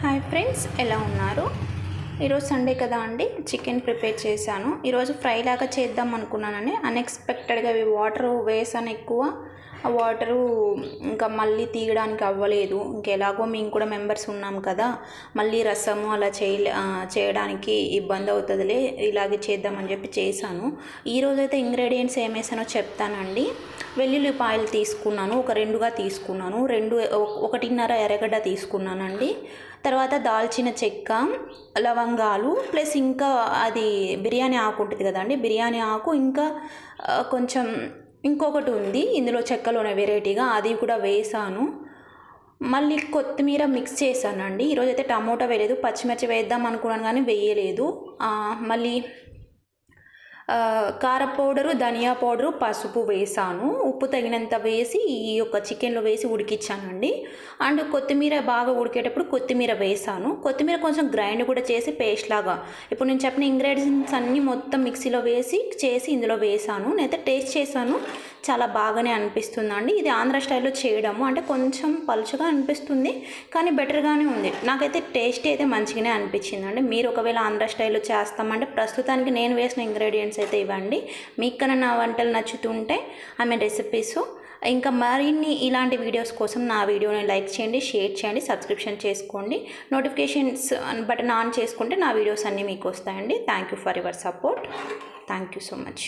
Hi friends, ఎలా ఉన్నారు? ఈరోజు సండే కదా అండి, చికెన్ ప్రిపేర్ చేశాను. ఈరోజు ఫ్రై లాగా చేద్దాం అనుకున్నానని అన్ఎక్స్పెక్టెడ్గా వాటర్ వేసాను ఎక్కువ. ఆ వాటరు ఇంకా మళ్ళీ తీయడానికి అవ్వలేదు. ఇంకెలాగో మేము కూడా మెంబర్స్ ఉన్నాం కదా, మళ్ళీ రసము అలా చేయడానికి ఇబ్బంది అవుతుందిలే, ఇలాగే చేద్దామని చెప్పి చేశాను. ఈరోజైతే ఇంగ్రీడియంట్స్ ఏమేసానో చెప్తానండి. వెల్లుల్లిపాయలు తీసుకున్నాను, ఒక రెండుగా తీసుకున్నాను. 1.5 ఎర్రగడ్డ తీసుకున్నానండి. తర్వాత దాల్చిన చెక్క, లవంగాలు, ప్లస్ ఇంకా అది బిర్యానీ ఆకు ఉంటుంది కదండి, బిర్యానీ ఆకు, ఇంకా కొంచెం ఇంకొకటి ఉంది ఇందులో చెక్కలోనే వెరైటీగా, అది కూడా వేసాను. మళ్ళీ కొత్తిమీర మిక్స్ చేశానండి. ఈరోజైతే టమోటా వేయలేదు, పచ్చిమిర్చి వేద్దాం అనుకున్నాను కానీ వేయలేదు. మళ్ళీ కార పౌడరు, ధనియా పౌడరు, పసుపు వేసాను. ఉప్పు తగినంత వేసి ఈ యొక్క చికెన్లో వేసి ఉడికించానండి. అండ్ కొత్తిమీర బాగా ఉడికేటప్పుడు కొత్తిమీర వేసాను. కొత్తిమీర కొంచెం గ్రైండ్ కూడా చేసి పేస్ట్ లాగా, ఇప్పుడు నేను చెప్పిన ఇంగ్రీడియంట్స్ అన్నీ మొత్తం మిక్సీలో చేసి ఇందులో వేసాను. నేనైతే టేస్ట్ చేశాను, చాలా బాగానే అనిపిస్తుందండి. ఇది ఆంధ్ర స్టైల్లో చేయడము అంటే కొంచెం పలుచగా అనిపిస్తుంది, కానీ బెటర్గానే ఉంది. నాకైతే టేస్ట్ అయితే మంచిగానే అనిపించిందండి. మీరు ఒకవేళ ఆంధ్ర స్టైల్లో చేస్తామంటే ప్రస్తుతానికి నేను వేసిన ఇంగ్రీడియంట్స్ అయితే ఇవ్వండి. మీకు కన్నా నా వంటలు నచ్చుతుంటే రెసిపీస్, ఇంకా మరిన్ని ఇలాంటి వీడియోస్ కోసం నా వీడియోని లైక్ చేయండి, షేర్ చేయండి, సబ్స్క్రిప్షన్ చేసుకోండి. నోటిఫికేషన్స్ బటన్ ఆన్ చేసుకుంటే నా వీడియోస్ అన్నీ మీకు వస్తాయండి. Thank you for your support. Thank you so much.